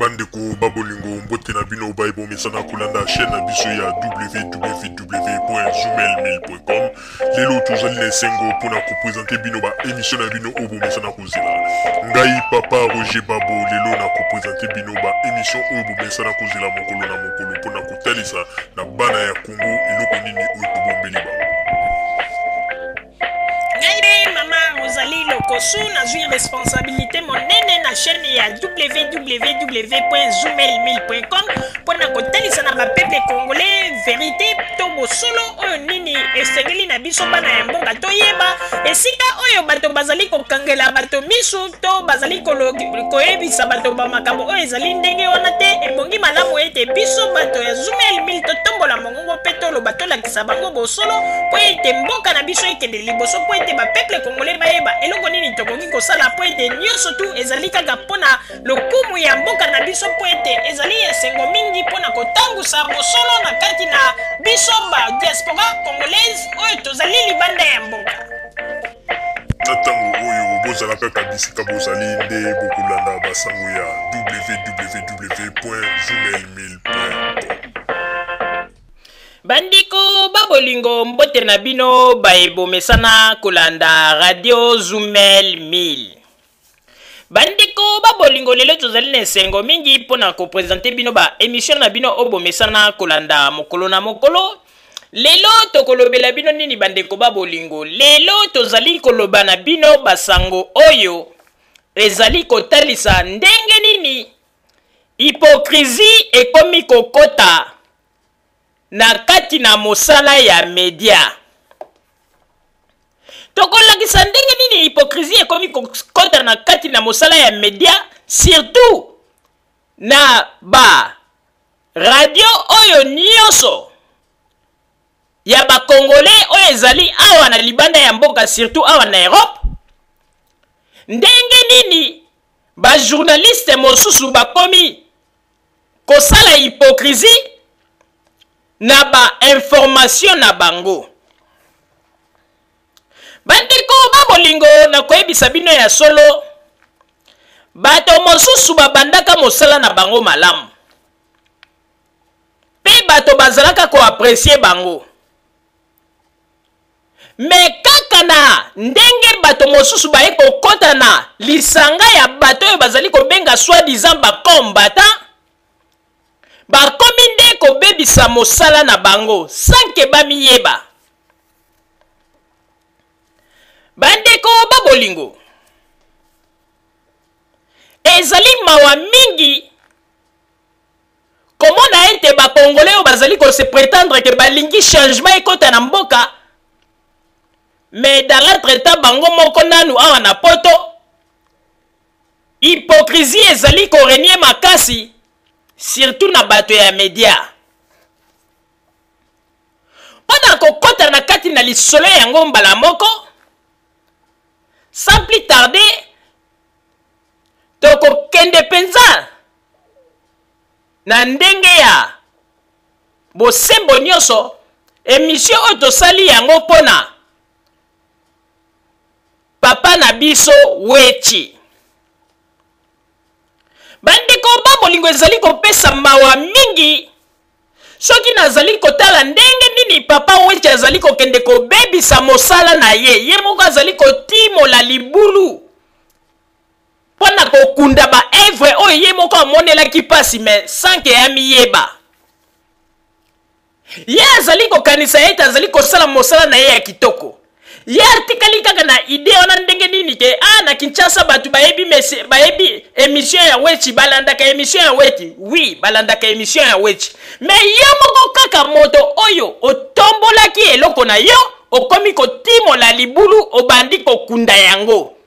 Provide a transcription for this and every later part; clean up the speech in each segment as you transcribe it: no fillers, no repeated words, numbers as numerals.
Bandeko babolingo mbote na bino baibo mesana kulanda chaîne na biso ya www.zoomel.com. Lelo tozali na sengo pona ko présenter bino ba émission na bino obo mesana kozela. Ngai papa Roger Babo lelo na ko présenter bino ba émission obo mesana kozela mokolo na mokolo pona ko talisa na bana ya Congo eloko nini oyo bombeli ba. Rosalie Lokosu na zui responsabilité monene na chaîne ya www.zoomel.com pona kotalisa na bapeple congolais vérité to bosolo oyo nini esengeli na biso bana ya mbonga toyeba esika oyo bato bazali kokangela bato misu to bazali koyebisa bato bamakambo oyo ezali ndenge wana te ebongi malamu ete biso bato ya Zoomel mil totombola mongongo mpe toloba tolakisa bango bosolo po ete mboka na biso ekende liboso po ete bapeple congolais bayeba eloko nini tokoki kosala po ete nyonso tu ezali kaka mpona lokumu ya mboka na biso po ete ezali esengo mingi mpona kotangusa bosolo na kati na biso ba diaspora congolaise oyo tozali libanda ya mboka. Na ntango oyo bozalaka kabisika bozali nde bokolanda basango ya www.zoomel.com. Bandiko babolingo mbote na bino baebomesana kolanda radio Zoomel 1000. Bandiko babolingo lelo tozali na esengo mingi pona ko présenter bino ba émission na bino obomesana kolanda mokolo na mokolo. Lelo tokolobela bino nini bandeko babolingo. Lelo tozali koloba na bino basango oyo ezali kotalisa ndenge nini hypocrisie ekomi kokota na kati na mosala ya media. Tokolakisa ndenge nini hypocrisie ekomi kokota na kati na mosala ya media, surtout na ba radio oyo nyonso ya ba congolais oyo ezali awa na libanda ya mboka, surtout awa na Europe. Ndenge nini ba journaliste mosusu bakomi kosala hypocrisie na ba information na bango. Bandeko babolingo na koyebisa bino ya solo bato mosusu babandaka mosala na bango malamu pe bato bazalaka ko apprécier bango. Me kaka na ndenge bato mosusu baye kokota na lisanga ya bato oyo bazali kobenga soi-disant ba combattant, bakomi nde kobebisa mosala na bango sanke bamiyeba. Bandeko babolingo ezali mawa mingi komona ete bakongolais oyo bazali kose prétendre ke balingi changement ekota na mboka, mais dans l'entretemps bango moko nanu awa na poto hypocrisie ezali korenie makasi surtout na bato ya media. Mpona kokota na kati na lisolo yango mbala moko, sans plus tarder tokokende penza na ndenge ya bosembo nyonso émission oyo tosali yango mpona papa na biso Wechi. Bandeko babolingo ezali kopesa mawa mingi soki nazali kotala ndenge nini papa Wechi azali kokende kobebisa mosala na ye moko azali kotimola libulu mpona kokunda ba evre oyo ye moko amonelaki pasi me sanke ya miyeba. Ye azali kokanisa ete azali kosala mosala na ye ya kitoko. Ye artikali kaka na ide wana ndenge nini ke na Kinshasa batu bayebi émission ya Wechi balandaka émission ya Wechi. Oui, balandaka émission ya Wechi. Mais yo moko kaka moto oyo otombolaki eloko na yo okomi kotimola libulu obandi kokunda yango.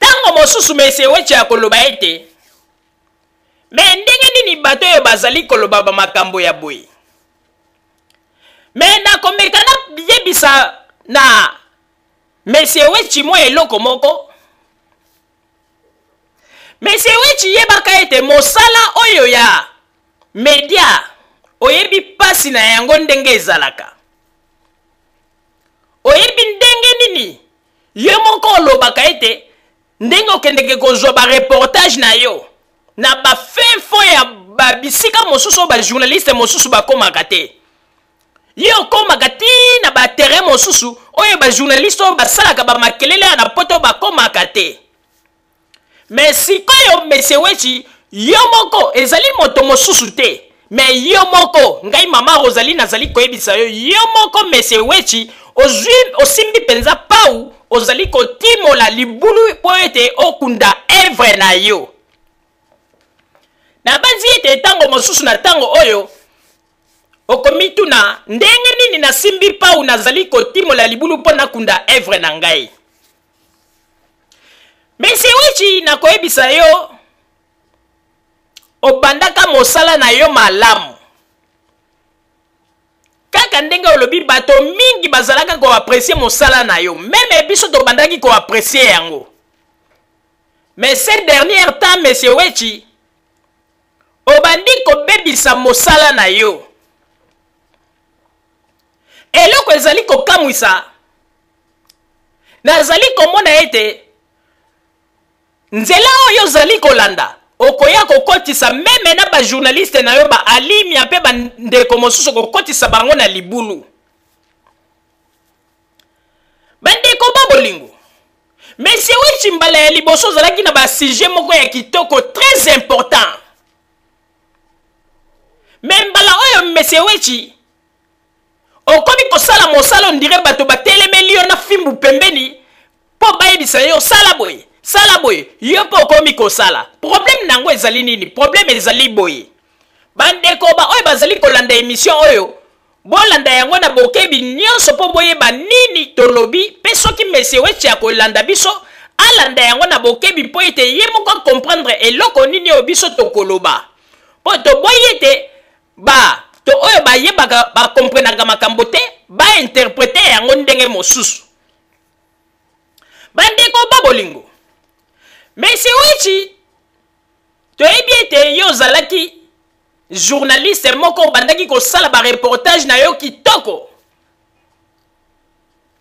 Tango mosusu mese Wechi akoloba ete mais ndenge nini bato oyo bazali koloba ba makambo ya boye. Mais na komekana yebisa na Monsieur Wechi mo eloko moko. Monsieur Wechi yebaka ete mosala oyo ya media oyebi pasi na yango ndenge ezalaka. Oyebi ndenge nini ye moko olobaka ete ndenge okendeke kozwa ba reportage na yo na ba fin fo ya ba bisika mosusu ba journaliste mosusu bakomaka te yo komaka ti na ba terrain mosusu oyo ba journaliste oyo basalaka ba makelele na poto bakomaka te mais sikoyo monsieur Wechi yo moko ezali moto mosusu te mais yo moko ngai mama Rosalie nazali koyebisa yo moko monsieur Wechi osimbi penza pau ozali kotimola libulu po ete okunda evre na yo na banzi ete tango mosusu na tango oyo okomituna ndenge nini na simbi pau nazali kotimola libulu po nakunda evre na ngai monsieur Wechi na koyebisa yo obandaka mosala na yo malamu kaka ndenge olobi bato mingi bazalaka ko apprécier mosala na yo même biso to bandaki ko apprécier yango mais ces derniers temps monsieur Wechi obandi ko bebisa mosala na yo eloko ezali ko kamwisa nazali komona ete nzela oyo zali kolanda okoya kokotisa meme na ba journaliste na yo ba alimi ape ba ndeko mosusu kokotisa bango na libulu bandeko babolingo monsieur Wechi mbala ya liboso zalaki na ba sujet moko ya kitoko très important mais mbala oyo monsieur Wechi okomi kosala mosala ndire bato batelemeli yo na fimbu pembeni po bayebisa yo sala boye yo po komi kosala problème nango ezali nini problème ezali boye bandeko ba oyo bazali kolanda émission oyo bolanda yango na bokebi nyonso po boyeba nini tolobi pe soki monsieur Wechi akolanda biso alanda yango na bokebi po ete ye moko comprendre eloko nini oyo biso tokoloba po toboyete to oyo bayebaka bakomprenaka makambo te bainterprete yango ndenge mosusu bandeko babolingo monsieur Wechi toyebi ete yo ozalaki journaliste moko obandaki kosala ba reportage na yo kitoko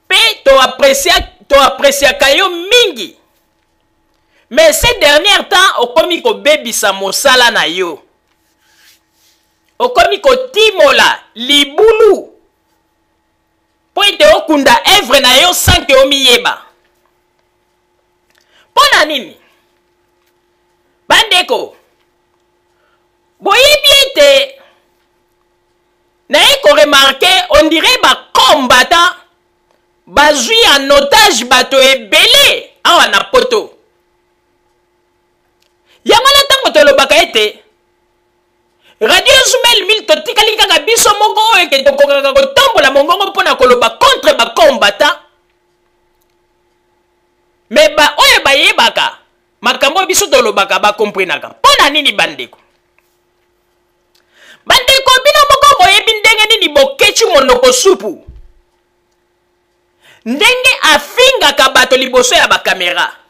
pe toapresiaka yo mingi mais ces derniers temps okomi kobebisa mosala na yo okomi kotimola libulu po ete okunda evre na yo sans ke omiyeba mpona nini bandeko boyebi ete naye koremarke on dirait bacombatant bazwi en otage bato ebele awa na poto yango na ntango tolobaka ete radio Zumel mil totikali kaka biso moko oyo eke tokokaka kotambola mongongo mpona koloba contre bacombatant mais oyo bayebaka makambo biso tolobaka bakomprenaka mpona nini bandeko bino moko boyebi ndenge nini bokechi monoko supu ndenge afingaka bato liboso ya bakamera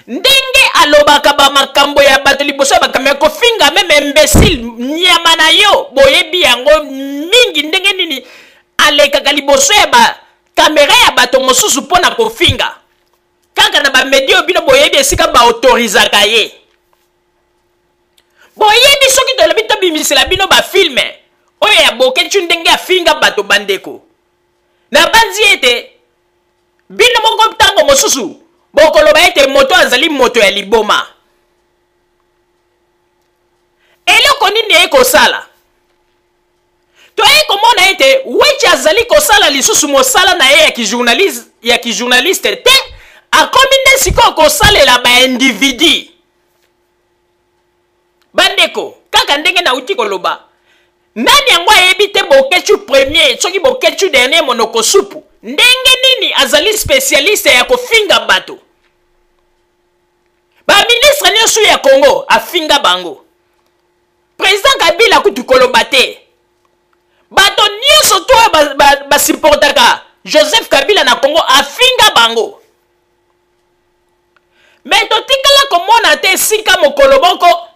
ndenge alobaka bamakambo ya bato liboso ya bakamera kofinga meme imbécile nyama na yo boyebi yango mingi ndenge nini alekaka liboso ya bakamera ya bato mosusu mpona kofinga kaka na bamedio bino boyebi esika baautorizaka ye boyebi soki tolobi tobimisela bino bafilme oyo ya bokechu ndenge afinga bato bandeko na banzi ete bino moko ntango mosusu bokoloba ete moto azali moto ya liboma eloko nini ekosala toye komona ete Wechi azali kosala lisusu mosala na ye ya kijournaliste te akomi nde sikoyo kosalela baindividu bandeko kaka ndenge nauti koloba nani yango ayebi te bokechu premier soki bokechu dernier monoko supu ndenge nini azali spécialiste ya kofinga bato baministre nyonso ya Congo afinga bango président Kabila kutu koloba te bato nyonso to basupportaka Joseph Kabila na Congo afinga bango mais totikala komona te sika mokolo moko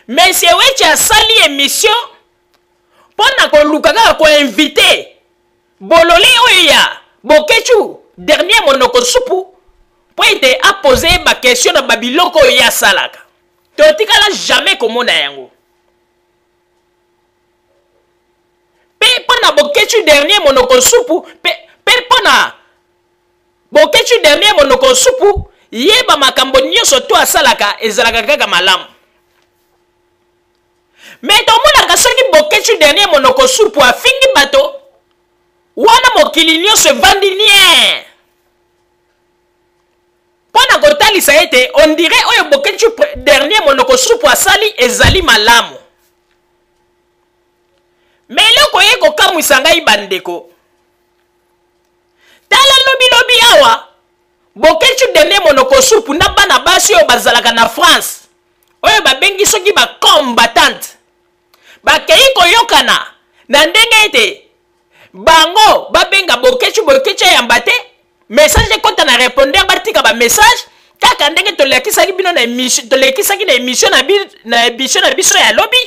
monsieur Wechi asali émission pona koluka kaka koinvite bololi oyo ya bokechu dernier monoko supu po ete apose ba question na babiloko oyo ya salaka totikala jamais komona yango pe pona boketu dernier monoko supu pe pona boketu dernier monoko supu yeba makambo nyonso to asalaka ezalaka kaka malamu mais tomonaka soki boketu dernier monoko supu afingi bato wana mokili nyonso evandi nie mpona kotalisa ete on dirait oyo boketu dernier monoko supu asali ezali malamu me eloko ye kokamwisa ngai bandeko tala lobilobi awa boketu dernier monoko supu na bana basi oyo bazalaka na France oyo babengi soki bacombatante bakei koyokana na ndenge ete bango babenga boketu yamba te message ekota na répondeur batika ba message kaka ndenge tolekisaki bino na émission tolekisaki na émission na biso ya lobi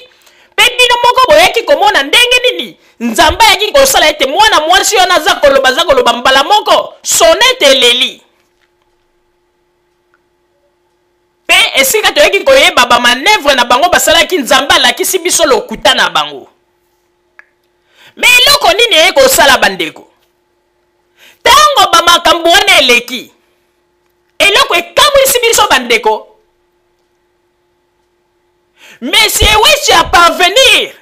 pe bino moko boyaki komona ndenge nini nzamba yaki kosala ete mwana mwasi oyo naza koloba mbala moko sonete eleli pe esika toyaki koyeba bamanevre na bango basalaki nzamba alakisi biso lokuta na bango me eloko nini eye kosala bandeko tango bamakambo wana eleki eloko ekamwisi biso bandeko Monsieur Wechi a parvenir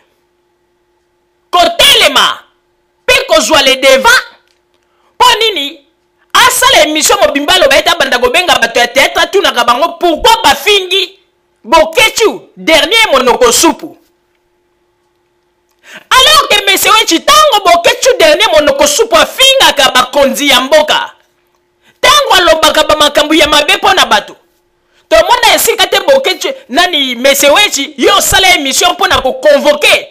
kotelema pe kozwa le devant po nini asala émission mobimba lo baeta banda kobenga bato ya théâtre tunaka bango pourquoi bafingi boketu dernier monoko supu alors que Monsieur Wechi tango boketu dernier monoko supu afingaka bakonzi ya mboka tango alobaka bamakambo ya mabe mpona bato tomona esika te boketu nani Monsieur Wechi yo sala émission mpona koconvoke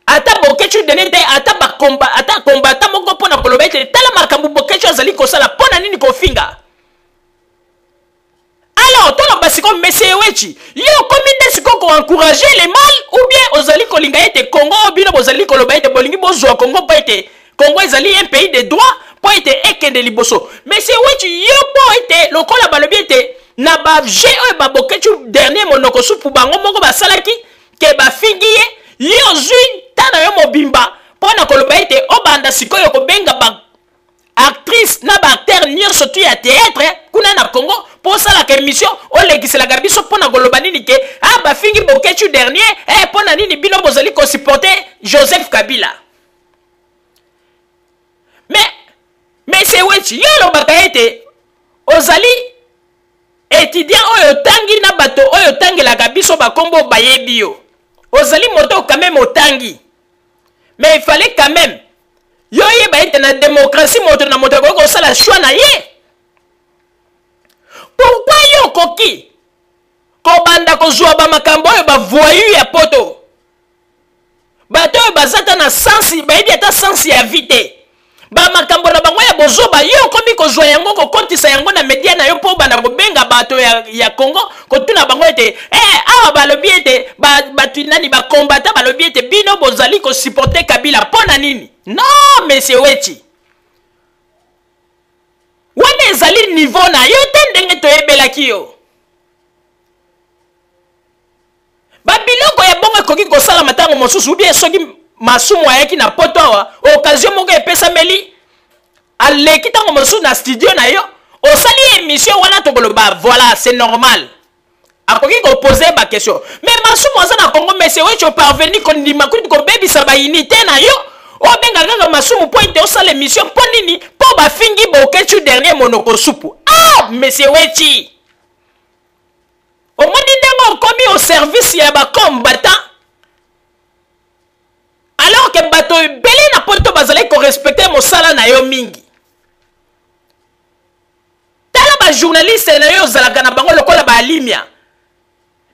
ata boketu dene te ata kombata moko mpona koloba ete tala makambo boketu azali kosala mpona nini kofinga alors toloba siko Monsieur Wechi yo komi nde siko koencourager le mal ou bien ozali kolinga ete Congo obino bozali koloba ete bolingi bozwa Congo mpo ete Congo ezali un pays de droit mpo ete ekende liboso Monsieur Wechi yo mpo ete lokola balobi ete na ba je oyo baboketu dernier monoko supu bango moko basalaki ke bafingi ye yo zwi tana yo mobimba mpona koloba ete obanda sikoyo kobenga ba actrice na ba acteur nyonso tu ya théâtre kuna na Congo mpo osalaka émission olekiselaka biso mpona koloba nini ke bafingi boketu dernier mpona nini bino bozali kosupporte Joseph Kabila mais Monsieur Wechi yo olobaka ete ozali étudiant oyo tangi na bato oyo tangelaka biso bakombo bayebi yo ozali moto quand même otangi mais il fallait quand même yo yeba ete na démocratie moto na moto ko sala choix na ye pourquoi yo koki ko banda ko zwa ba makambo oyo ba voyu ya poto bato oyo bazata na sensi bayebi ata sensi ya vite ba makambo na bango ya bozoba yo komi ko zwa yango ko kontisa yango na media na yo po banda ko benga bato ya Congo ko tuna bango ete awa balobi ete batu nani ba combattant balobi ete bino bozali ko supporter Kabila pona nini non Monsieur Wechi wana ezali niveau na yo te ndenge toyebelaki yo babiloko ya bongo ekoki kosala matango mosusu ou bien soki masumu ayaki na poto awa occasion moko epesameli aleki ntango mosusu na studio na yo osali émission wana tokoloba voilà c'est normal akoki kopose bakestion mais masumu aza na Congo Monsieur Wechi oparveni kondima kuti kobebisa baunité na yo obenga kaka masumu mpo ete osala émission mpo nini mpo bafingi boketu dernier monoko supu Monsieur Wechi omoni ndenge okomi au service ya bacombattant alors que bato ebele na poto bazali korespecte mosala na yo mingi tala bajournaliste na yo ozalaka na bango lokola baalimia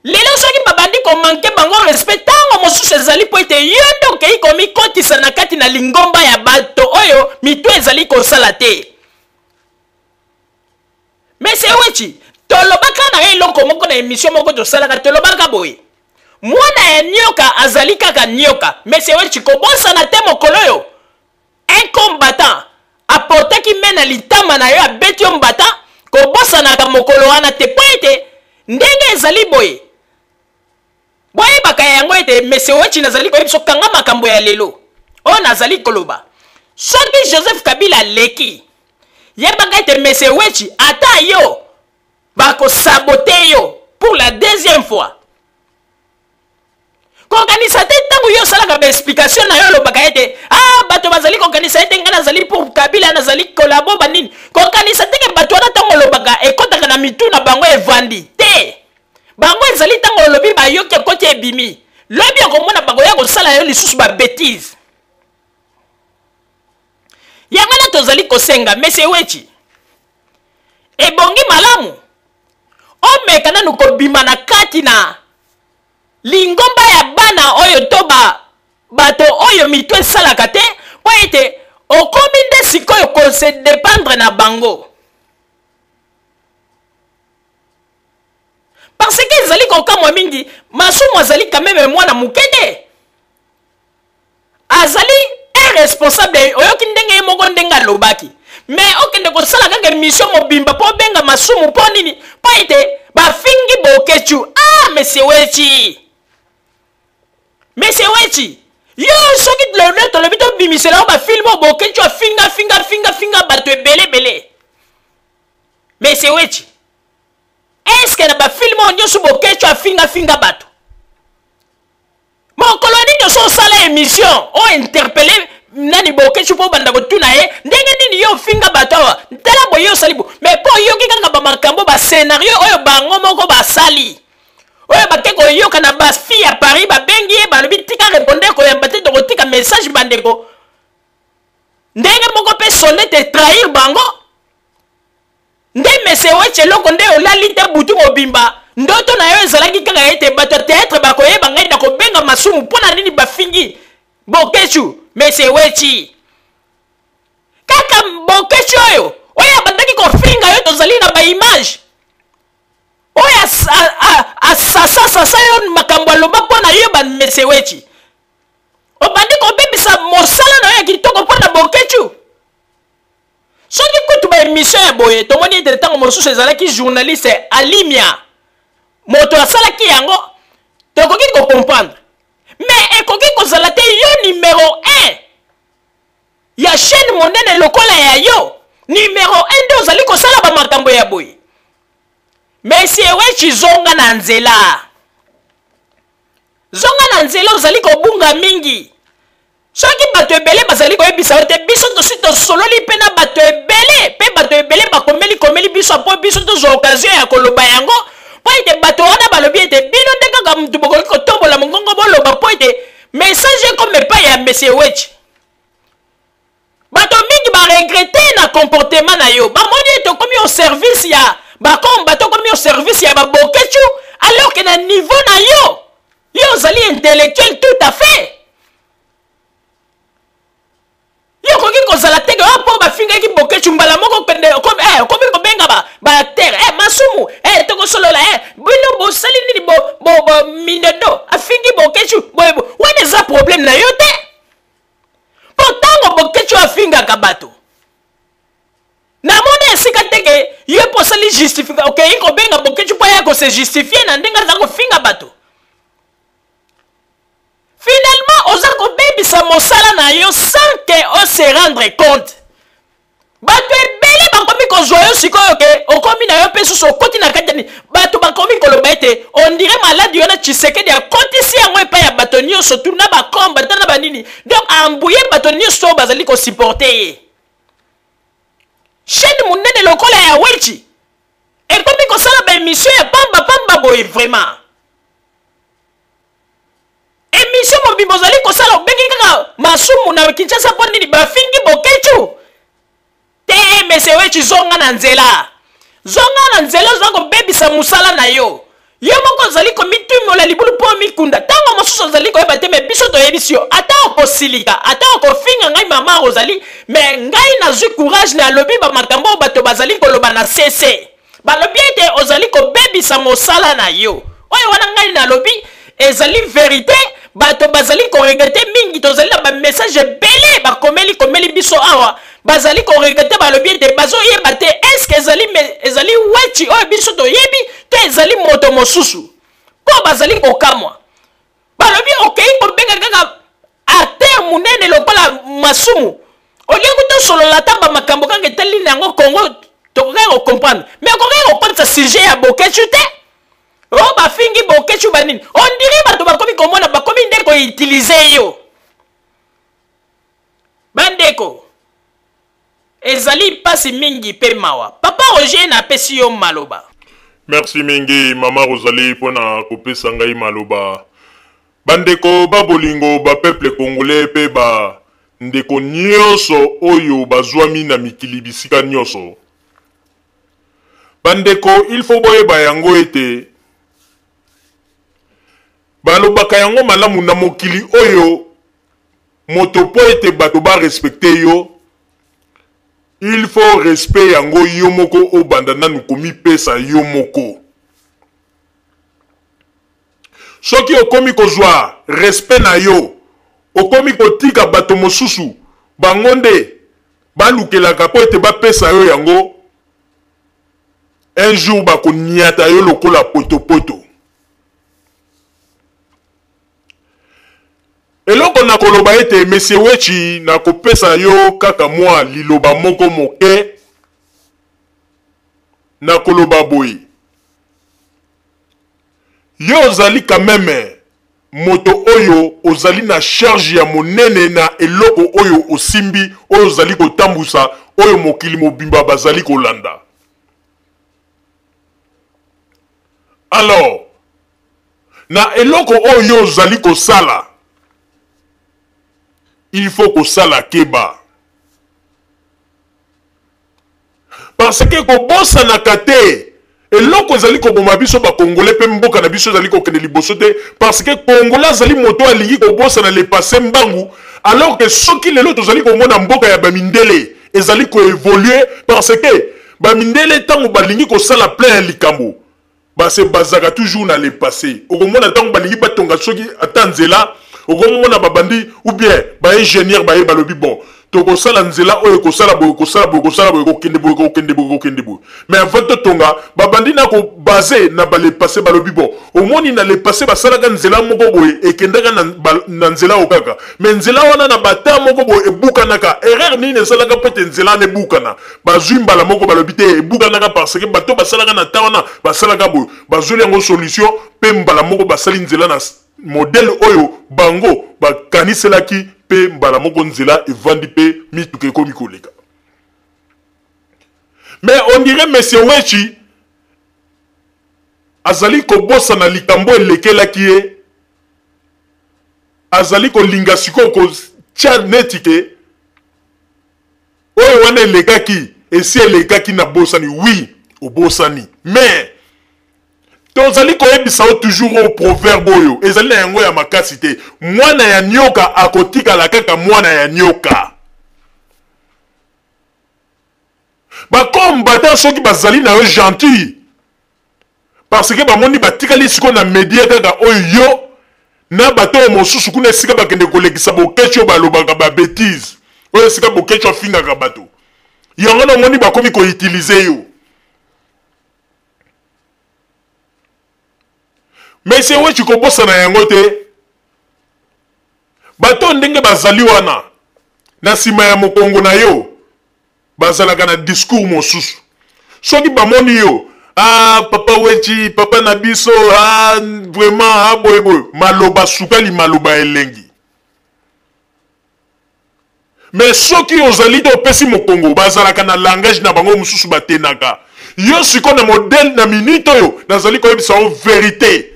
lelo soki babandi komanke bango respect ntango mosusu ezali po ete yo nde okei komikotisa na kati na lingomba ya bato oyo mito ezali kosala te Monsieur Wechi tolobaka na ye eloko moko na émission moko tosalaka tolobaka boye mwana ya nyoka azali kaka nyoka Monsieur Wechi kobosana te mokolo yo un combattant apportaki me na litama na yo abeti yo mbata kobosana ka mokolo wana te po ete ndenge ezali boye boyebaka yango ete mese wechi nazali koyebi so kanga makambo ya lelo oyo nazali koloba soki Joseph Kabila leki yebaka ete mese wechi ata yo bakosabote yo pour la deuxième fois kokanisa te ntango yo osalaka baexplication na yo olobaka ete bato bazali kokanisa ete ngai nazali pour Kabila nazali kolabo banini kokanisa teke bato wana ntango olobaka ekotaka na mitu na bango evandi te bango ezali ntango olobi bayoki ekoti ebimi lobi okomona bango ya kosala yo lisusu babétise yango na tozali kosenga mese wechi ebongi malamu omeka nanu kobima na kati na lingomba ya bana oyo to bato oyo mitu esalaka te po ete okomi nde sikoyo kose dépendre na bango parce que ezali kokamwa mingi masumu azali quand même mwana moke te azali irresponsable oyoki ndenge ye moko ndenge alobaki mais okende kosala kaka mission mobimba mpo benga masumu mpo nini mpo ete bafingi bokechu monsieur wechi yo soki lelo tolobi tobimisela o bafilme o bokechu afinga bato ebele monsieur wechi est-ce que na bafilme o nyonso bokechu afinga bato mokolo nini oso osala émission o interpellé nani bokechu mpo banda kotuna ye ndenge nini yo ofinga bato awa tala boye osali bo mais mpo oyoki kaka bamakambo bascénario oyo bango moko basali oyo bake koyoka na bafille ya Paris babengi ye balobi tika répondre koyamba te tokotika message bandeko ndenge moko mpe sonde te trahir bango nde mese wechi eloko nde olali te butu mobimba ndoto na yo ezalaki kaka ete bato théâtre bakoyeba ngai na kobenga masumu mpo na nini bafingi bokechu mese wechi kaka bokechu oyo abandaki kofinga yo tozali na baimage oyo asasa yo makambo aloba mpo na yo bamese wechi obandi kobebisa mosala na yo ya kitoko mpo na bokechu soki kutu baémission ya boye tomoni ete ntango mosusu ezalaki journaliste alimia moto asalaki yango tokoki kocomprendre mais ekoki kozala te yo numéro 1 ya chaîne monene lokola ya yo numéro 1 nde ozali kosala bamakambo ya boye monsieur wechi zonga na nzela ozali kobunga mingi soki bato ebele bazali koyebisa yo te biso tosi tosololi mpe na bato ebele mpe bato ebele bakomeli biso mpo biso tozwa occasion ya koloba yango mpo ete bato wana balobi ete bino nde kaka mutu bokoki kotombola mongongo boloba mpo ete message ekome epai ya monsieur wechi bato mingi baregrete na comportement na yo bamoni ete okomi au service ya bakomba tokomi au service ya babokechu alors que na niveau na yo ozali intellectuel tout à fait yo koki kozala teke oyo mpo bafingaki bokechu mbala moko kende okomi kobenga baacteur masumu tokosolola bino bosali nini minendo afingi bokechu wana eza problème na yo te mpo ntango bokechu afingaka bato namoni esika teke yo mpo osali justifika okei kobenga bokechu mpo ya kose justifie na ndenge aza kofinga bato finalement oza kobebisa mosala na yo sans que on se rendre compte bato ebele bakomi kozwa yo sikoyo ke okomi na yo mpe susu okoti na kati yani bato bakomi koloba ete ondire maladi yo na Tshisekedi akotisi yango epai ya bato nyonso tu na bakomba ta na banini donc ambuye bato nyonso oyo bazali kosupporte ye chaîne monene lokola ya wechi ekomi kosala baémission ya pamba boye vraiment émission mobimba ozali kosala obengi kaka masumu na Kinshasa mpo nini bafingi bokechu te mese wechi zonga na nzela oza kobebisa mosala na yo moko ozali komitimola libulu mpo mikunda ntango mosusu ozali koyeba te me biso toyebisi yo ata okosilika ata okofinga ngai mama ozali me ngai nazwi courage na alobi bamakambo oyo bato bazali koloba na sese balobi ete ozali kobebisa mosala na yo oyo wana ngai nalobi ezali vérité bato bazali koregrete mingi tozali na bamessage ebele bakomeli biso awa bazali ko regrette balobi ete bazoyeba te eske ezali wechi oyo biso toyebi to ezali moto mosusu mpo bazali kokamwa balobi okei kobenga kaka ater munene lokola masumu oliengo tosolola ta bamakambo kaka etali na yango Congo tokoki kocomprendre mais okoki kokomisa sujet ya bokechu te o bafingi bokechu banini ondiri bato bakomi komona bakomi nde koutilize yo bandeko ezali pasi mingi pe mawa papa Roger napesi yo maloba. Merci mingi mama Rosalie pona kopesa ngai maloba. Bandeko babolingo ba peuple congolais pe ba ndeko nyonso oyo bazwami na mikili bisika nyonso. Bandeko il faut boyeba yango ete balobaka yango malamu na mokili oyo moto po ete bato ba respecter yo. Il faut respect yango yomoko o bandana nukomi pesa yomoko. Soki okomi kozwa respect na yo, okomi kotika bato mosusu, bangonde, balukelaka po ete ba pesa yo yango, un jour bako niata yo lokola poto poto. Eloko na koloba ete Monsieur Wechi na kopesa yo kaka mwa liloba moko moke na koloba boy. Yo ozali quand même moto oyo ozali na charge ya monene na eloko oyo osimbi oyo ozali kotambusa oyo mokili mobimba bazali kolanda. Alors na eloko oyo ozali kosala il faut que ça la keba. Parce que ko bossa na kate et loko zali ko boma biso ba congolais pe mboka na biso zali ko kende liboso te parce que congolais zali moto alingi ko bossa na le passé mbangu alors que soki lelo to zali ko mona mboka ya bamindele ezali ko évoluer parce que bamindele tango balingi ko sala plein likambo ba se bazaka toujours na le passé o mona tango balingi batonga soki atanzela okomona babandi ou bien ba ingénieur ba balobi bon toko sala nzela oyo ko sala boy ko kende boy mais avant to tonga babandi na ko basé na ba le passé balobi bon omoni na le passé ba sala ga nzela moko boy ekendaka na nzela okaka mais nzela wana na bata moko boy ebukanaka erreur ni ne sala ga pete nzela ne bukana bazwimba la moko balobi te ebukanaka parce que bato ba sala ga na tawana ba sala ga boy bazuli yango solution pe mbala moko ba sali nzela na modèle oyo bango bakaniselaki pe mbala moko nzela evandi pe mituke komi koleka. Mais on dirait Monsieur Wechi azali ko bossa na likambo elekelaki ye azali ko linga siko ko tia netike oyo wana elekaki esi elekaki na bossani oui o bossani mais tozali koyebisa o toujours au proverbe oyo ezali na yango ya makasi te mwana ya nyoka akotikala kaka mwana ya nyoka bakombata soki bazali na yo gentil parce que bamoni batikali siko na media kaka oyo yo na bato oyo mosusu kuna esika bakende kolekisa bokechi oyo balobaka babétise oyo esika bokechi afingaka bato yango na moni bakomi koutilize yo. Mais c'est où tu commences na yango te bato ndenge bazali wana na sima ya mokongo na yo bazalaka na discours mosusu soki bamoni yo papa Wechi papa na biso vraiment boyeboy maloba sukali maloba elengi mais soki ozali to pesi mokongo bazalaka na langage na bango mosusu batenaka yo siko na modèle na minute oyo nazali koyebisa o vérité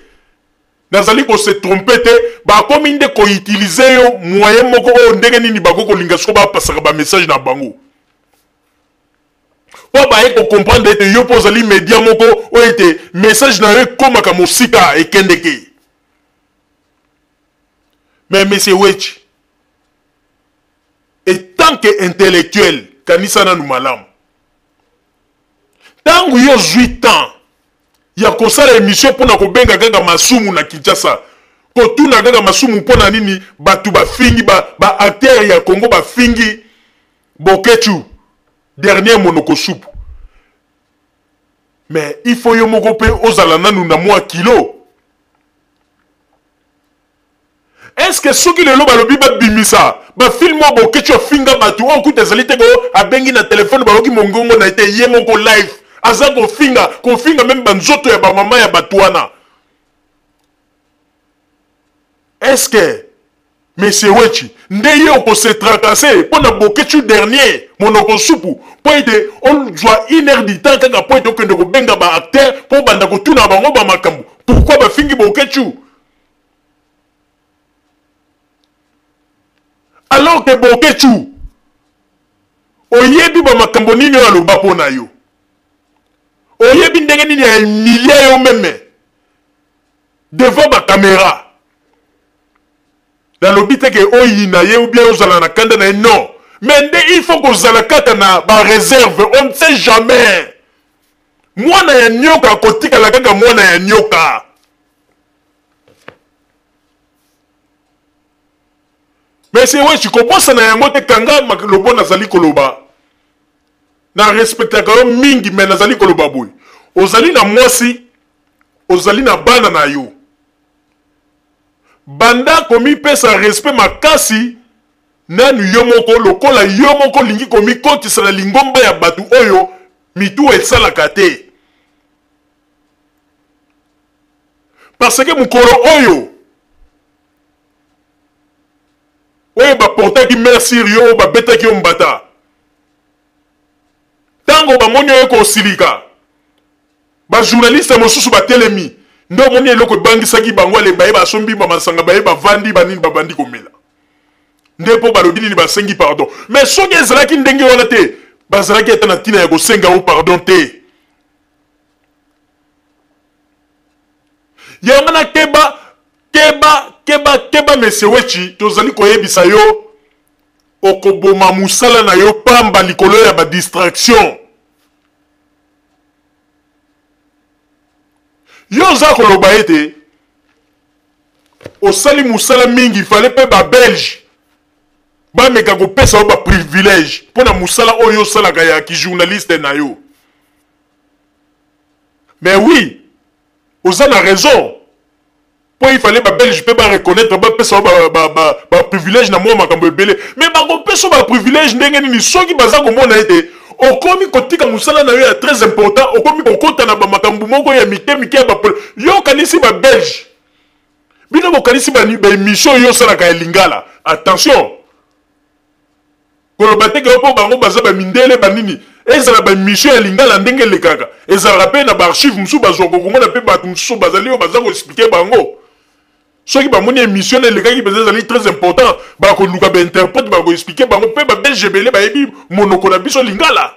nazali ko se tromper te ba komi nde ko utiliser yo moyen moko o ndenge nini bako ko linga soko ba pasaka ba message na bango o ba ko comprendre ete yo pozali media moko o ete message na yo komaka mosika ekendeke mais Monsieur Wechi et tant que intellectuel kanisa na malamu tangu yo 8 ans ya kosala émission pona kobenga kaka masumu na Kinshasa kotuna kaka masumu pona nini batu bafingi ba acteur ya Congo bafingi Bokechu, dernier monoko soupe. Mais il faut yo moko pe ozalana nous na moi kilo. Est-ce que ceux qui le loba lobi ba bimisa, ba film mo Bokechu finga batu on kuta zalite ko abengi na téléphone ba loki mongongo na été ye moko live. Aza ko finga même banzoto ya ba mama ya batuana. Est-ce que Monsieur Wechi, ndeye oko se tracasser pour na Bokechu dernier, monoko soupu, pour aider, on doit 1 heure du temps quand pour aider que nous benga ba acteur pour banda ko tuna bango ba makambu. Pourquoi ba fingi Bokechu? Alors que Bokechu, oyebi ba makambo nini ya lobapo na yo. Oyebi ndenge nini ya milliers yo meme. Devant ba caméra. Dans le but que oyina ye ou bien ozala na kanda na non. Mais il faut que ozala kata na ba réserve, on ne sait jamais. Moi na ya nyoka kotika la kaka moi na ya nyoka. Mais c'est ouais, tu comprends ça na yango te kanga lobo nazali koloba. Na respecta ka mingi mais nazali koloba boy. Ozali na mwasi, ozali na bana na yo. Banda komi pesa respect makasi nanu yomoko lokola yomoko lingi komi koti sala lingomba ya batu oyo mitu esala kate. Parce que mukolo oyo ba porta ki merci yo ba beta ki mbata. Tango ba monyo yo ko silika. Ba journaliste mosusu ba telemi. Ndo moni eloko bangisaki bango le baye ba sombi ba masanga baye ba vandi ba nini ba bandi komela. Ndepo ba lobini ni ba sengi pardon. Mais soki ezalaki ndenge wana te, bazalaki etana tina ya ko senga o pardon te. Yamana keba Monsieur Wechi tozali koyebisa yo okoboma musala na yo pamba likolo ya ba distraction. Yo za koloba ete osali musala mingi fallait pe ba belge ba meka ko pesa ba privilège pona musala oyo sala ya ki journaliste na yo. Mais oui, oza na raison. Pour il fallait ba belge pe ba reconnaître ba pesa ba privilège na mo makambo ebele. Mais ba ko pesa ba privilège ndenge ni soki baza ko mona ete okomi kotika musala na yo ya très important, okomi kokota na ba makambu moko ya mike ya ba yo kanisi ba belge. Bino bo kanisi ba émission yo sala ka lingala. Attention. Kolo bateke opo bango baza ba mindele ba nini. Ezala ba émission ya lingala ndenge lekaka. Ezala pe na ba archive musu bazoko kongo na pe ba musu bazali yo baza ko expliquer bango. Soki ba moni émission na lekaki bazali très important, ba ko luka ba interprète ba ko expliquer bango pe ba belge belé ba yebi monoko na biso lingala.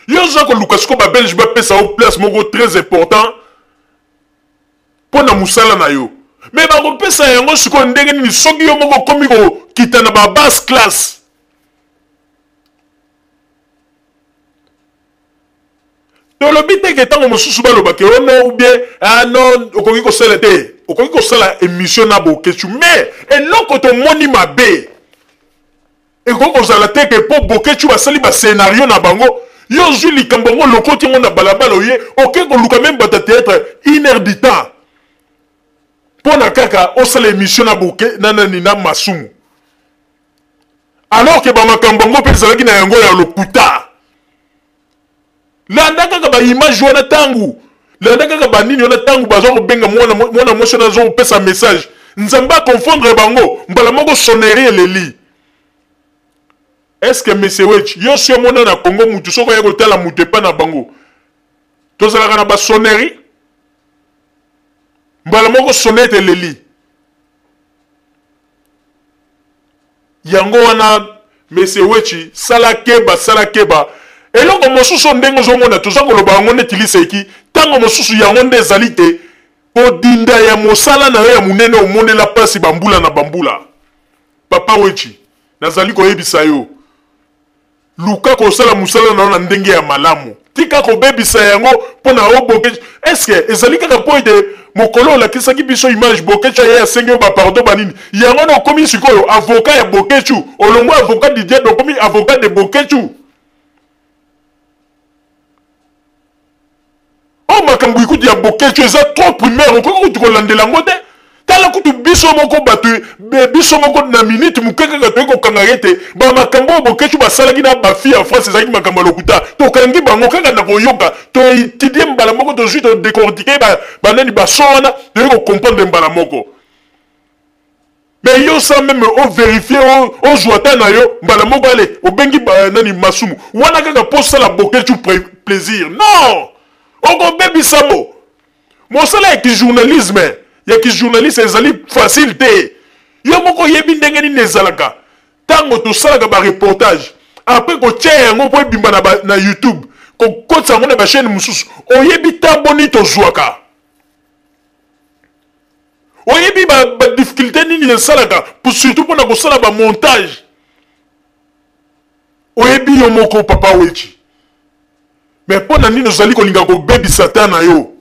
Yo za ko luka sko ba belge ba pesa au place moko très important pour na musala na yo. Mais ba ko pesa yango siko ndenge ni soki yo moko komi ko kitana ba basse classe. Dans le but que tant mosusu baloba ke ono ou bien ah non okoki ko sala te okoki ko sala émission na Bokechu mais eloko to moni mabe e ko sala te ke po Bokechu basali ba scénario na bango yo zui likambo ngo lokoti ngo na balabala oye oke ko luka même bata théâtre 1 heure du temps pona kaka o sala émission na Boke na masumu alors que ba makambo ngo pe zalaki na yango ya lokuta. Landa kaka ba image wana tangu landa kaka ba nini wana tangu bazo ko benga mwana motion na zo pesa message nzamba confondre bango mbala moko sonnerie leli. Est-ce que Monsieur Wechi yo sio mona na Congo mutu soko ya kotala mutu pa na bango tozala kana ba sonnerie mbala moko sonnette leli yango wana Monsieur Wechi sala keba eloko mosusu ndenge ozomona toza koloba yango neti liseki ntango mosusu yango nde ezali te kodinda ya mosala na yo ya monene omonela mpasi bambula na bambula. Papa Wechi nazali koyebisa yo luka kosala mosala na yo na ndenge ya malamu tika kobebisa yango mpona oboke. Eske ezali kaka po ete mokolo la kisaki biso image bokechu ya sengo ba pardon banini yango na komi sikoyo avocat ya bokechu olongo avocat Didier do komi avocat de bokechu o makambu ikuti ya bokechu eza trop primaire okoko tukolandela ngote tala kutu biso moko batu biso moko na minute mukeka gato ko kangayete ba makambo bokechu basalaki na ba fille en France ezaki makambo lokuta to kangi bango kanga na koyoka to étudier mbala moko to juste décortiquer ba nani ba sona de ko comprendre mbala moko mais yo ça même o vérifier o joata na yo mbala moko ale o bengi ba nani masumu wana kaka posa la bokechu plaisir non on go baby samo mo sala ki journalisme ya ki journaliste ezali facile te yo moko yebi ndenge nini ezalaka tango tosalaka ba reportage après ko tia yango po ebimba na YouTube ko kotsa ngo na ba chaîne mususu oyebi tamboni tozwaka oyebi ba difficulté nini esalaka pour surtout pour na kosala ba montage oyebi yo moko papa wechi mais pona nini ozali kolinga ko baby satan na yo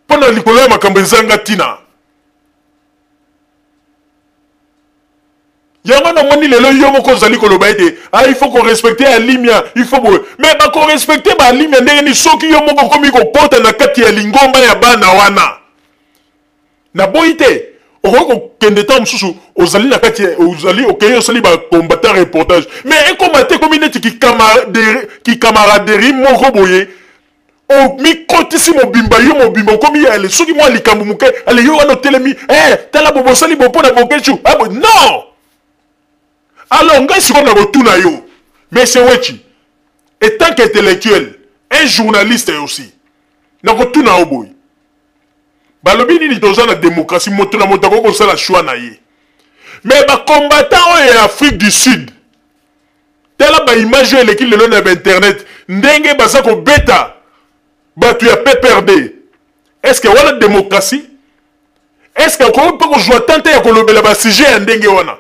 pona likolo ya makambo ezanga tina yango na moni lelo yo moko ozali koloba ete il faut qu'on respecte alimia il faut mais ba ko respecter ba alimia ndenge ni soki yo moko komi ko kota na kati ya lingomba ya bana wana na boite okoko kende ta msusu ozali na kati ozali okeyo osali ba combattant reportage mais ekomate komi neti ki camaraderie moko boye o mi kotisi mobimba yo mobimba komi ale soki mwa likambo muke ale yo wana telemi tala bobo sali bopo na bokechu abo non alors ngai siko na rotuna yo mais c'est wechi et tant qu'intellectuel un journaliste aussi na rotuna oboy balobi nini toza na démocratie moto na moto ko sala choix na ye mais ba combattant en Afrique du Sud tala ba image eleki lelo na internet ndenge baza ko beta batu ya PPRD est-ce que wala démocratie est-ce que ko peut jouer tante ya kolobela ba sujet ya ndenge wana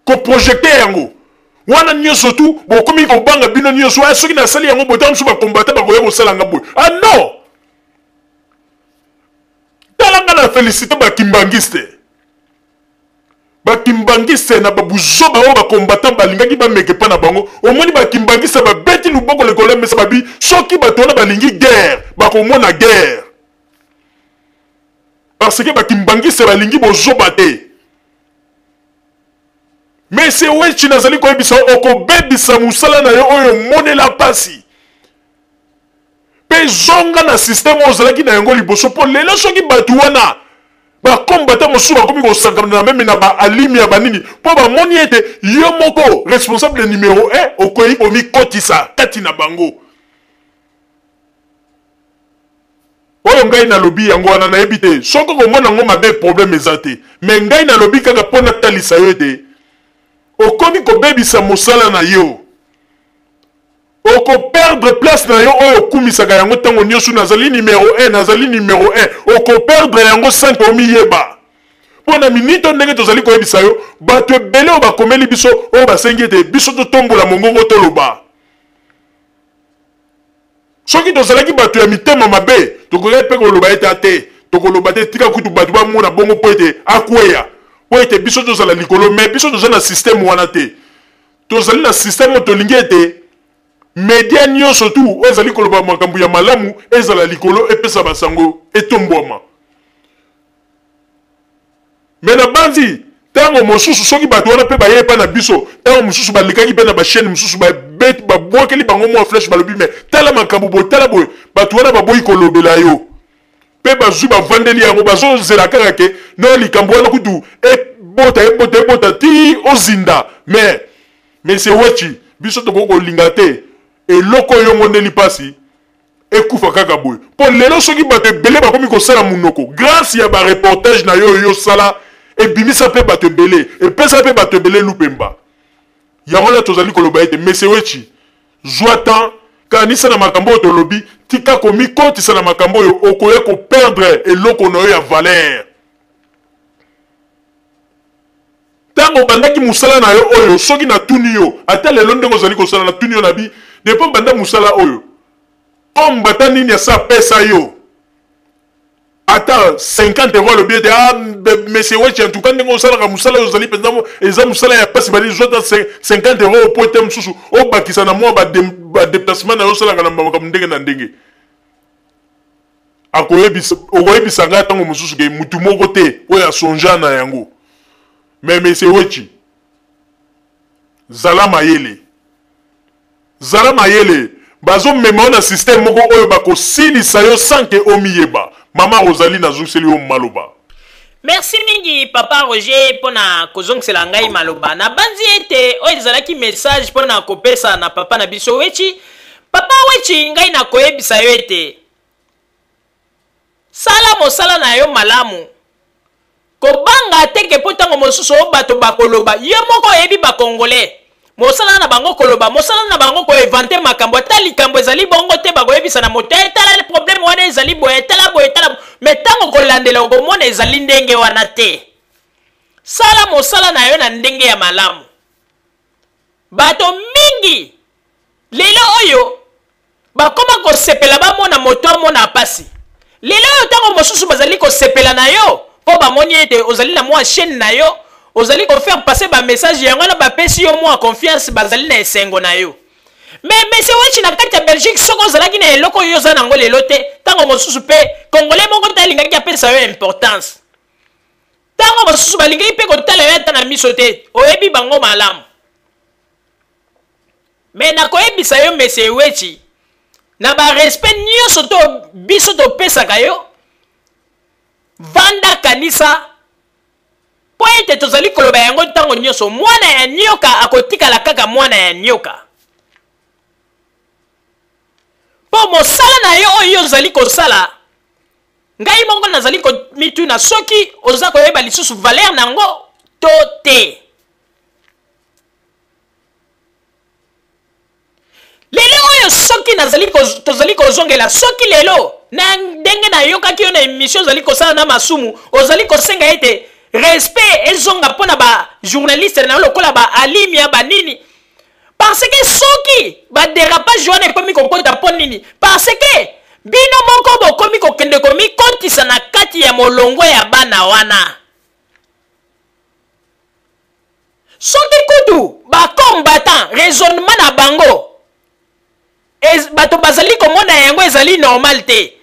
ko projecter yango wana nyoso tu bo komi ko banga bino nyoso a soki na sali yango botam su ba combattre ba ko yebo sala ngabo ah non talanga na féliciter ba kimbangiste na babuzo ba o ba combattant ba lingaki ba meke pa na bango omoni ba kimbangiste ba beti luboko le koleme sa babi soki ba tona ba lingi guerre ba ko mona guerre parce que ba kimbangiste ba lingi bozo bate mais c'est ouais tu nazali ko ebisa oko bebisa musala na yo oyo monela pasi pe zonga na système ozalaki na yango liboso po lelo soki batu wana ba kombata mosu ba komi ko sakana même na ba alimia banini po ba moni ete yo moko responsable numéro 1 okoyi omi kotisa kati na bango oyo ngai na lobi yango wana na ebite soko ko mona ngo mabe problème ezate mais ngai na lobi kaka pona talisa yo ete okomi ko bebisa mosala na yo oko perdre place na yo oyo kumisaka yango tango nyosu nazali numéro 1 oko perdre yango 5 omi yeba pona minute ndenge tozali ko yebisa yo bato ebele o bakomeli biso o basengi ete biso to tombola mongongo to loba soki tozalaki bato ya mitema mabe tokoki pe koloba ete ate tokoloba te tika kutu bato bamona bongo po ete akweya po ete biso tozala likolo mais biso tozali na système wana te tozali na système tolingi ete media nyonso tu ezali koloba makambo ya malamu ezala likolo epesa basango etombwama mais na banzi tango mosusu soki bato wana pe baye pa na biso tango mosusu balikaki pe na ba chaîne mosusu babwakeli bango mwa flèche balobi mais tala makambo boye tala boye bato wana baboyi kolobela yo pe bazwi bavandeli yango bazozela kaka ke no likambo wana kutu ebota ti ozinda mais c'est wechi biso tokoki kolinga te eloko oyo ngondeli pasi ekufa kaka boye mpo lelo soki bato ebele bakomi kosala munoko grâce ya bareportage na yo yosala ebimisa mpe bato ebele epesa mpe bato ebele lupemba yango na tozali koloba ete mese wechi zwa tan kanisa na makambo oyo tolobi tika komikotisa na makambo oyo okoya koperdre eloko na yo ya valeur tango bandaki musala na yo oyo soki na tuni yo ata lelo ndenge ozali kosala na tuni yo na bi depo banda musala oyo ombata nini asa pesa yo Attends, 50 euros le billet de ah, mais c'est ouais, en tout cas, on s'en a moussala, vous allez pendant, et ça moussala, il n'y a pas si mal, ils ont 50 euros au point de moussou, au bas qui s'en a moins, déplacement, dans le sol, comme dengue. A koyebi bisanga tango mususu ke mutu moko te oya sonja na yango. Mais c'est wechi. Zala mayele. Bazo mema na système moko oyo bako silisa yo sanke omiyeba. Mama Rosalie na zungseli o maloba. Merci mingi papa Roger pona kozongisela ngai maloba. Na banzi ete oyo ezalaki message pona kopesa na papa na biso wechi. Papa wechi ngai na koyebisa yo ete sala mosala na yo malamu. Kobanga teke potango mosusu o bato bakoloba. Yo moko oyebi ba Congolais. Mosala na bango koloba, mosala na bango ko inventer makambo tali kambo ezali bongo te bago yebisa na moto etala le problème wana ezali boye etala mais tango kolandela ko mona ezali ndenge wana te. Sala mosala na yo na ndenge ya malamu. Bato mingi lelo oyo bakoma ko sepela ba mona moto mona pasi. Lelo oyo tango mosusu bazali ko sepela na yo po ba moni ete ozali na mwa chaîne na yo. Ozali ko faire passer ba message yango na ba pesi yo mwa confiance bazali na esengo na yo. Mais monsieur wechi na kati ya Belgique soko ozalaki na eloko yo za nango lelo te tango mosusu pe Congolais moko talingaki apesa yo importance. Tango mosusu balingaki pe kotala yo ata na miso te oyebi bango malamu. Mais na koyebisa yo monsieur wechi na ba respect nyonso to biso to pesaka yo vanda kanisa poete tozali koloba yango tango nyonso mwana ya nyoka akotikala kaka mwana ya nyoka. Po mosala na yo oyo ozali kosala ngai mongo nazali ko mituna soki oza koyeba lisusu valeur nango to te. Lelo oyo soki tozali kozongela soki lelo na ndenge na yokaki yo na émission ozali kosala na masumu ozali kosenga ete respect ezonga pona ba journaliste na lokola ba alimia ba nini parce que soki ba dérapage wana ekomi kokota pona nini parce que bino moko bokomi kokende komi kotisa na kati ya molongo ya bana wana soki kutu ba combattant raisonnement na bango bato bazali komona yango ezali normal te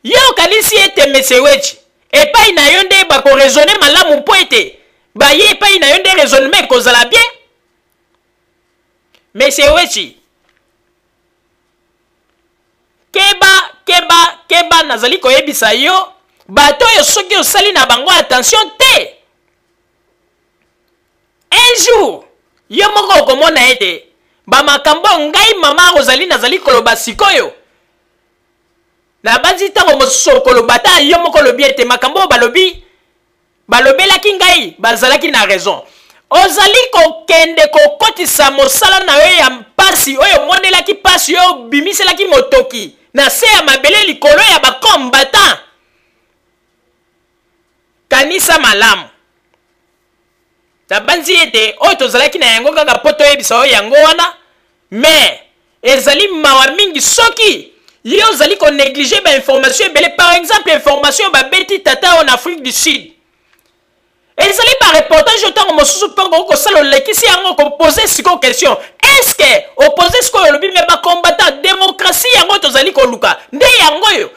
yo kanisi ete mesewechi epai na yo nde bako raisonner malamu po ete baye epai na yo nde raisonnement ekozala bien. Monsieur wechi keba nazali koyebisa yo bato oyo soki osali na bango attention te un jour yo moko okomona ete bamakambo ngai mama Rosalie nazali koloba sikoyo na banzi tango mosusu koloba ta yo moko lobi ete makambo balobelaki ngai bazalaki na raison ozali kokende kokotisa mosala na yo ya mpasi oyo monelaki pasi oyo bimiselaki motoki na se ya mabele likolo ya bakombatan kanisa malamu na banzi ete oyo tozalaki na yango kaka po toyebisa oyo yango wana mais ezali mawa mingi soki yo ozali ko négliger ba information ebele par exemple information babeti tata en Afrique du Sud ezali ba reportage otango mosusu mpongo kosala olekisi yango kopose siko question est-ce que opposé siko yolobi me ba combattant démocratie yango tozali koluka nde yango yo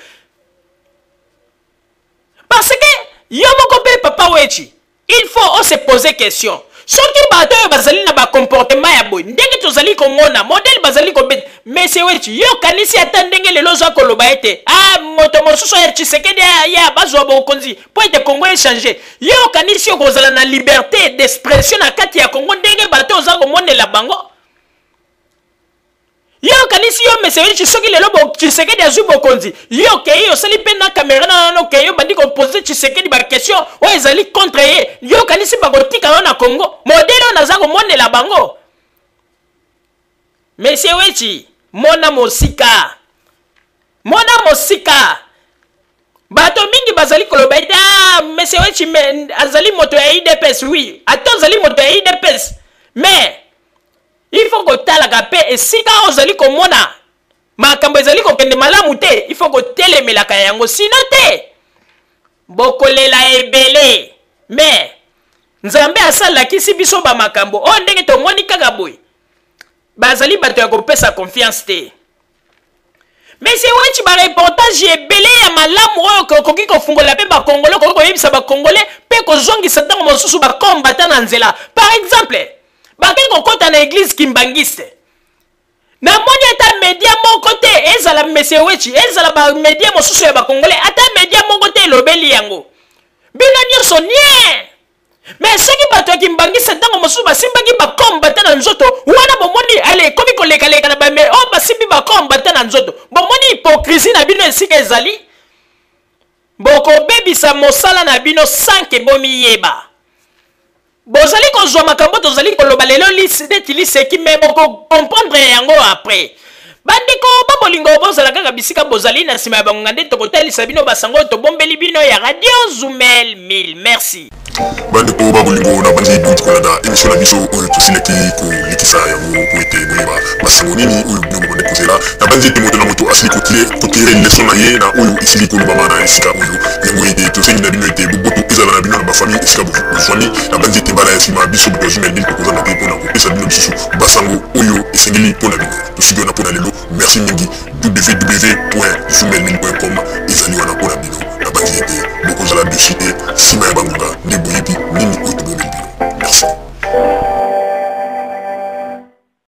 parce que yo moko pe papa wechi il faut se poser question soki bato oyo bazali na ba comportement ya boy ndenge tozali komona modèle bazali kobeta mais c'est wechi yo kanisi ata ndenge lelo za koloba ete moto mosusu ya Tshisekedi ya bazwa bokonzi po ete Congo échanger yo kanisi yo kozala na liberté d'expression na kati ya Congo ndenge bato za komonela bango yo kanisi yo message soki lelo bo Tshisekedi azwi bokonzi yo ke yo sali pe na caméra na no ke yo bandi ko poser Tshisekedi ba question o ezali contre ye yo kanisi ba kotika na Congo modèle na za komonela bango monsieur wechi mona mosika bato mingi bazali koloba ete monsieur wechi azali moto ya IDPS oui ato azali moto ya IDPS mais il faut que tala pe esika ozali komona makambo ezali kokende malamu te, il faut kotelemelaka yango sino te bokolela ebele. Mais nzambe asalakisi biso ba makambo o ndenge tomoni kaka boye bazali bato ya kopesa confiance te. Mais c'est wechi ba reportage ebele ya malamu oyo kokoki kofungola pe ba congolais kokoki koyebisa ba congolais pe kozongisa ntango mosusu ba combattant na nzela. Par exemple bakeli kokota na église kimbangiste na moni ata media moko te ezala monsieur wechi ezala ba media mosusu ya ba congolais ata media moko te elobeli yango bino nyonso nie. Mais soki bato ya kimbangiste ntango mosusu basimbaki ba combattant na nzoto wana bomoni ale komi koleka-leka na bame o basimbi ba combattant na nzoto bomoni hypocrisie na bino esika ezali bokobebisa mosala na bino sanke bomiyeba. Bozali kozwa makambo tozali koloba lelo neti liseki me boko comprendre yango après. Bandeko babolingo bozala kaka bisika bozali na nsima ya bangonga nde tokotalisa bino basango tobombeli bino ya Radio Zoumel 1000. Merci. Bandeko babolingo na bandi duti kolanda émission na biso oyo tosileki kolikisa yango po ete boyeba basango nini oyo bino bokonde kozela na bandi ete moto na moto asili kotire leson na ye na oyo esili kolobama na esika oyo yango ete tosengi na bino ete boboto ezala na bino na bafamille esika bozwani na bandi ete mbala ya nsima biso boto Zoumel 1000 tokozanga te mpona kopesa bino lisusu basango oyo esengeli mpona bino tosiki wana mpona lelo. Merci mingi. www.zoumel1000.com ezali wana mpona bino na bandi ete bokozala deside nsima ya bangonga nde boyebi nini oyo tobomeli bino. Merci.